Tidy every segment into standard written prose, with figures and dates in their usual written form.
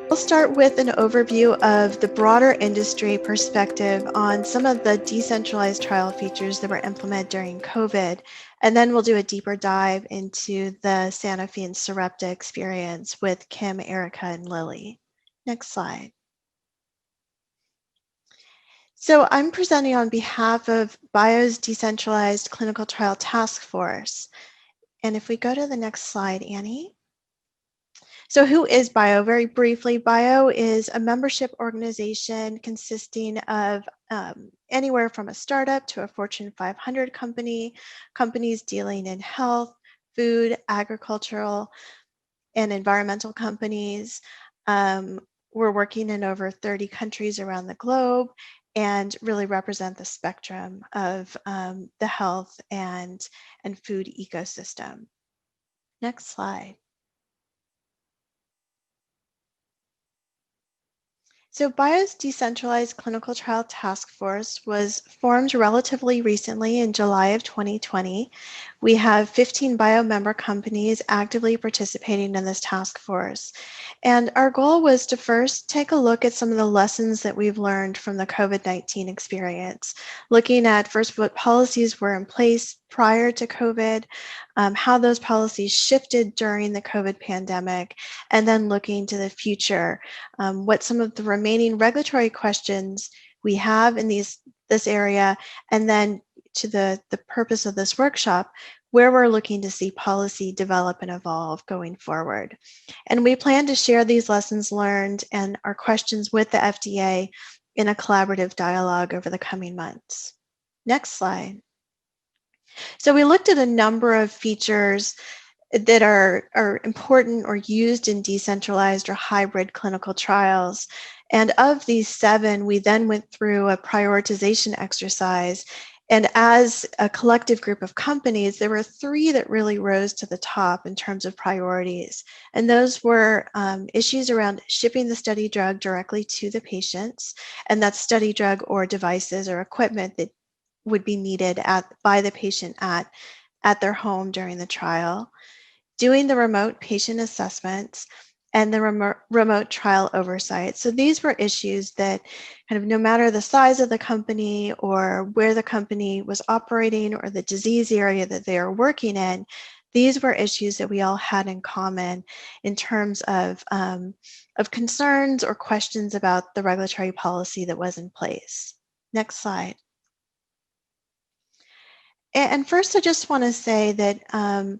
I'll start with an overview of the broader industry perspective on some of the decentralized trial features that were implemented during COVID, and then we'll do a deeper dive into the Sanofi and Sarepta experience with Kim, Erica, and Lily. Next slide. So I'm presenting on behalf of BIO's Decentralized Clinical Trial Task Force. And if we go to the next slide, Annie. So who is BIO? Very briefly, BIO is a membership organization consisting of anywhere from a startup to a Fortune 500 company, companies dealing in health, food, agricultural, and environmental companies. We're working in over 30 countries around the globe and really represent the spectrum of the health and food ecosystem. Next slide. So BIO's Decentralized Clinical Trial Task Force was formed relatively recently in July of 2020. We have 15 BIO member companies actively participating in this task force. And our goal was to first take a look at some of the lessons that we've learned from the COVID-19 experience, looking at first what policies were in place prior to COVID, how those policies shifted during the COVID pandemic, and then looking to the future, what some of the remaining regulatory questions we have in this area, and then to the purpose of this workshop, where we're looking to see policy develop and evolve going forward. And we plan to share these lessons learned and our questions with the FDA in a collaborative dialogue over the coming months. Next slide. So we looked at a number of features that are important or used in decentralized or hybrid clinical trials. And of these 7, we then went through a prioritization exercise. And as a collective group of companies, there were 3 that really rose to the top in terms of priorities. And those were issues around shipping the study drug directly to the patients, and that's study drug or devices or equipment that would be needed by the patient at their home during the trial, doing the remote patient assessments, and the remote trial oversight. So these were issues that kind of no matter the size of the company or where the company was operating or the disease area that they are working in, these were issues that we all had in common in terms of concerns or questions about the regulatory policy that was in place. Next slide. And first, I just want to say that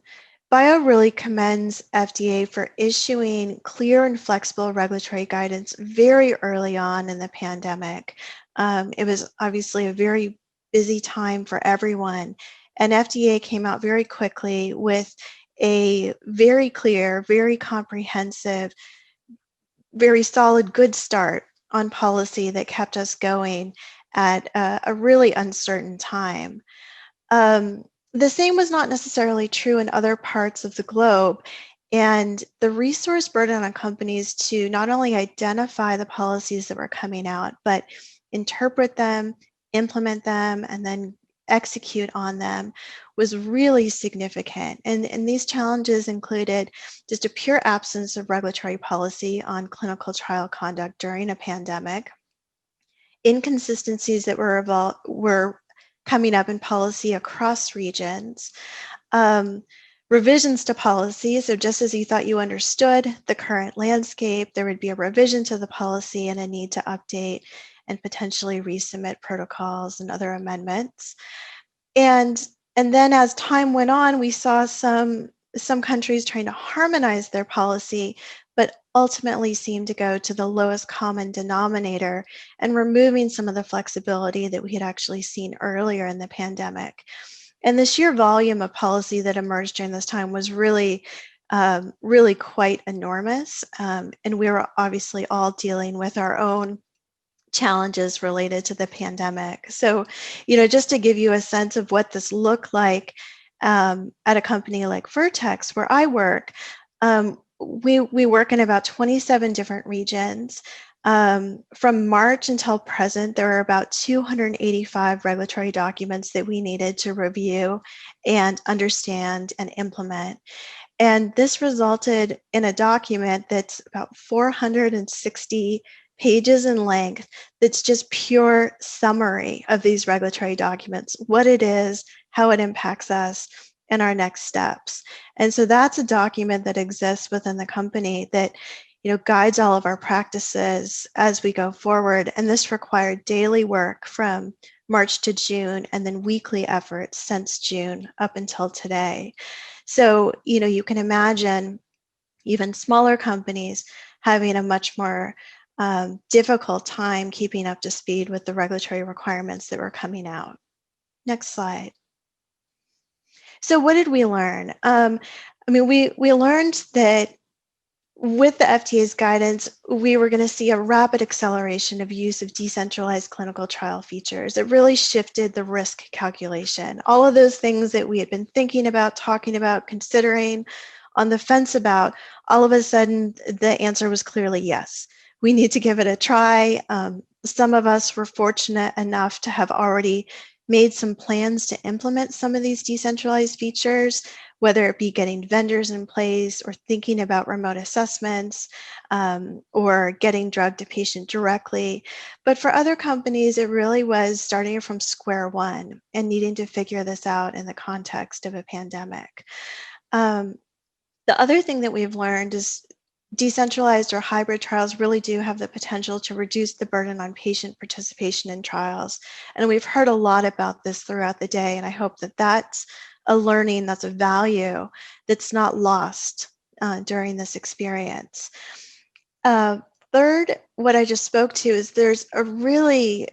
BIO really commends FDA for issuing clear and flexible regulatory guidance very early on in the pandemic. It was obviously a very busy time for everyone, and FDA came out very quickly with a very clear, very comprehensive, very solid, good start on policy that kept us going at a really uncertain time. The same was not necessarily true in other parts of the globe, and the resource burden on companies to not only identify the policies that were coming out, but interpret them, implement them, and then execute on them was really significant. And these challenges included just a pure absence of regulatory policy on clinical trial conduct during a pandemic, inconsistencies that were coming up in policy across regions, revisions to policy. So just as you thought you understood the current landscape, there would be a revision to the policy and a need to update and potentially resubmit protocols and other amendments. And then as time went on, we saw some countries trying to harmonize their policy, but ultimately seemed to go to the lowest common denominator and removing some of the flexibility that we had actually seen earlier in the pandemic. And the sheer volume of policy that emerged during this time was really, really quite enormous. And we were obviously all dealing with our own challenges related to the pandemic. So, just to give you a sense of what this looked like at a company like Vertex, where I work, we work in about 27 different regions. From March until present, there are about 285 regulatory documents that we needed to review and understand and implement. And this resulted in a document that's about 460 pages in length that's just pure summary of these regulatory documents, what it is, how it impacts us, and our next steps. And so that's a document that exists within the company that guides all of our practices as we go forward. And this required daily work from March to June, and then weekly efforts since June up until today. So, you can imagine even smaller companies having a much more difficult time keeping up to speed with the regulatory requirements that were coming out. Next slide. So what did we learn? We learned that with the FDA's guidance, we were going to see a rapid acceleration of use of decentralized clinical trial features. It really shifted the risk calculation. All of those things that we had been thinking about, talking about, considering, on the fence about, all of a sudden the answer was clearly yes. We need to give it a try. Some of us were fortunate enough to have already made some plans to implement some of these decentralized features, whether it be getting vendors in place or thinking about remote assessments or getting drug to patient directly. But for other companies, it really was starting from square one and needing to figure this out in the context of a pandemic. The other thing that we've learned is decentralized or hybrid trials really do have the potential to reduce the burden on patient participation in trials. And we've heard a lot about this throughout the day, and I hope that that's a learning, that's a value that's not lost during this experience. Third, what I just spoke to is there's a really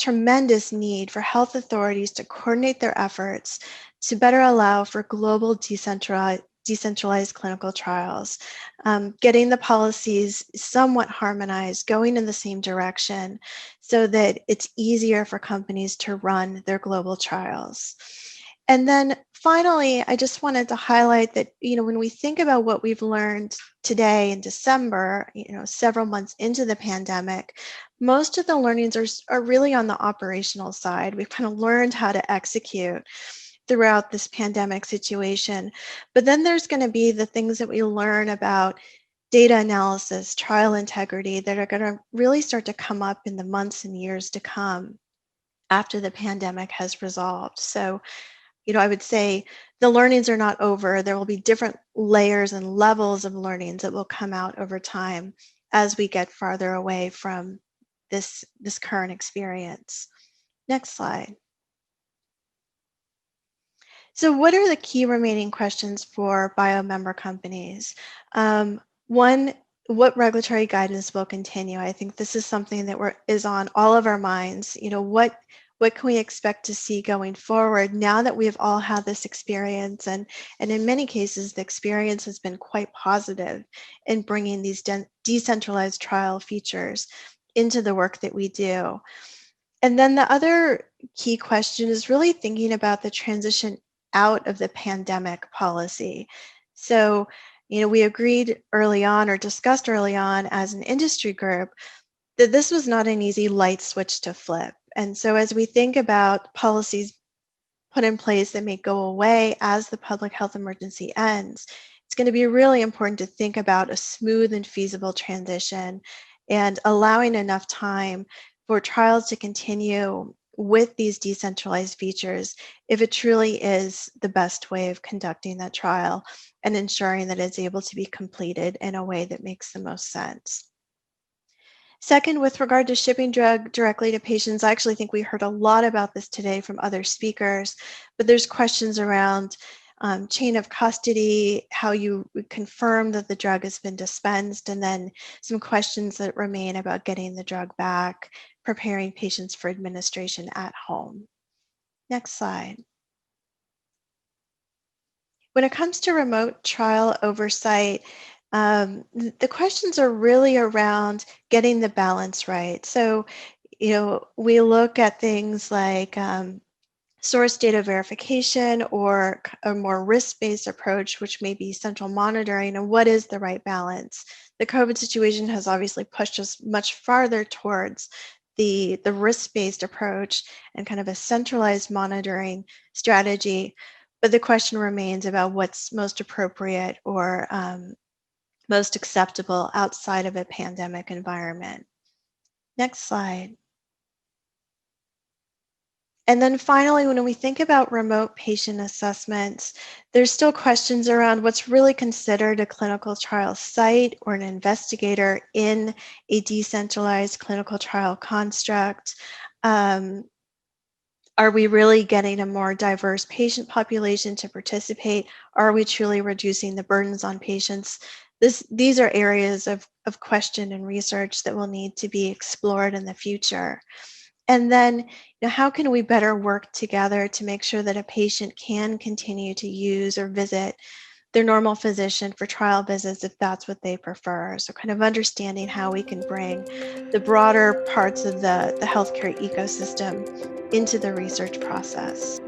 tremendous need for health authorities to coordinate their efforts to better allow for global decentralized clinical trials, getting the policies somewhat harmonized, going in the same direction so that it's easier for companies to run their global trials. And then finally, I just wanted to highlight that, when we think about what we've learned today in December, several months into the pandemic, most of the learnings are really on the operational side. We've kind of learned how to execute throughout this pandemic situation. But then there's going to be the things that we learn about data analysis, trial integrity that are going to really start to come up in the months and years to come after the pandemic has resolved. So, I would say the learnings are not over. There will be different layers and levels of learnings that will come out over time as we get farther away from this current experience. Next slide. So what are the key remaining questions for biomember companies? One, what regulatory guidance will continue? I think this is something that is on all of our minds. What can we expect to see going forward now that we've all had this experience? And in many cases, the experience has been quite positive in bringing these decentralized trial features into the work that we do. And then the other key question is really thinking about the transition out of the pandemic policy. So, we agreed early on or discussed early on as an industry group that this was not an easy light switch to flip. And so as we think about policies put in place that may go away as the public health emergency ends, it's going to be really important to think about a smooth and feasible transition and allowing enough time for trials to continue with these decentralized features if it truly is the best way of conducting that trial and ensuring that it's able to be completed in a way that makes the most sense. Second, with regard to shipping drug directly to patients, I actually think we heard a lot about this today from other speakers, but there's questions around chain of custody, how you would confirm that the drug has been dispensed, and then some questions that remain about getting the drug back, preparing patients for administration at home. Next slide. When it comes to remote trial oversight, the questions are really around getting the balance right. So, we look at things like source data verification or a more risk-based approach, which may be central monitoring, and what is the right balance. The COVID situation has obviously pushed us much farther towards the risk-based approach and kind of a centralized monitoring strategy. but the question remains about what's most appropriate or most acceptable outside of a pandemic environment. Next slide. And then finally, when we think about remote patient assessments, there's still questions around what's really considered a clinical trial site or an investigator in a decentralized clinical trial construct. Are we really getting a more diverse patient population to participate? Are we truly reducing the burdens on patients? These are areas of question and research that will need to be explored in the future. And then, how can we better work together to make sure that a patient can continue to use or visit their normal physician for trial visits if that's what they prefer? So kind of understanding how we can bring the broader parts of the healthcare ecosystem into the research process.